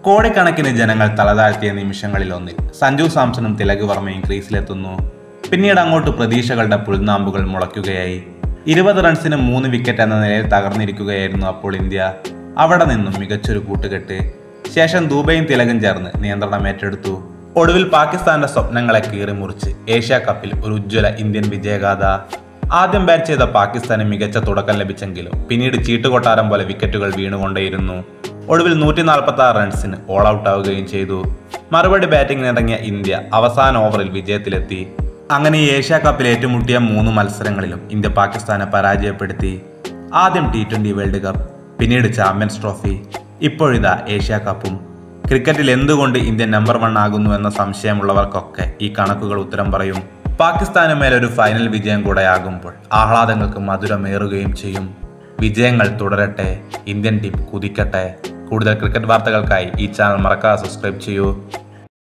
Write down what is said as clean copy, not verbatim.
കോടിക്കണക്കിന് ജനങ്ങൾ തലതാഴ്ത്തിയ നിമിഷങ്ങളിലൊന്നിൽ സഞ്ജു സാംസണും തിലക് വർമ്മയും ക്രീസിലെത്തുന്നു. പിന്നീട് അങ്ങോട്ട് പ്രതീക്ഷകളുടെ പുൽനാമ്പുകൾ മുളയ്ക്കുകയായി. 20 റൺസിന് 3 വിക്കറ്റ് എന്ന നിലയിൽ തകർന്നിരിക്കുകയായിരുന്നു അപ്പോൾ ഇന്ത്യ. അവിടെ നിന്നും മികച്ചൊരു കൂട്ടുകെട്ട്. ശേഷം ദുബൈയും തിലകും ചേർന്ന് നിയന്ത്രണം ഏറ്റെടുത്തു. ഒടുവിൽ പാകിസ്ഥാന്റെ സ്വപ്നങ്ങളെ കീറിമുറിച്ച് ഏഷ്യ കപ്പിൽ ഒരു ഉജ്ജ്വല ഇന്ത്യൻ വിജയഗാഥ. ആദ്യം ബാറ്റ് ചെയ്ത പാകിസ്ഥാന് മികച്ച തുടക്കം ലഭിച്ചെങ്കിലും പിന്നീട് ചീട്ടുകൊട്ടാരം പോലെ വിക്കറ്റുകൾ വീണുകൊണ്ടേയിരുന്നു. ഒടുവിൽ 146 റൺസിന് ഓൾ ഔട്ട് ആവുകയും ചെയ്തു. മറുപടി ബാറ്റിംഗിനിറങ്ങിയ ഇന്ത്യ അവസാന ഓവറിൽ വിജയത്തിലെത്തി. അങ്ങനെ ഏഷ്യ കപ്പിൽ ഏറ്റുമുട്ടിയ 3 മത്സരങ്ങളിലും ഇന്ത്യ പാകിസ്ഥാനെ പരാജയപ്പെടുത്തി. ആദ്യം T20 വേൾഡ് കപ്പ്, പിന്നീട് ചാമ്പ്യൻസ് ട്രോഫി, ഇപ്പോഴിതാ ഏഷ്യ കപ്പും. ക്രിക്കറ്റിൽ എന്തുകൊണ്ട് ഇന്ത്യ നമ്പർ 1 ആകുന്നു എന്ന സംശയമുള്ളവർക്കൊക്കെ ഈ കണക്കുകൾ ഉത്തരം പറയും. പാകിസ്ഥാന് മേലൊരു ഫൈനൽ വിജയം കൂടെയാകുമ്പോൾ ആഹ്ലാദങ്ങൾക്ക് മധുരമേറുകയും ചെയ്യും. വിജയങ്ങൾ തുടരട്ടെ, ഇന്ത്യൻ ടീം കുതിക്കട്ടെ. കൂടുതൽ ക്രിക്കറ്റ് വാർത്തകൾക്കായി ഈ ചാനൽ മറക്കാതെ സബ്സ്ക്രൈബ് ചെയ്യൂ.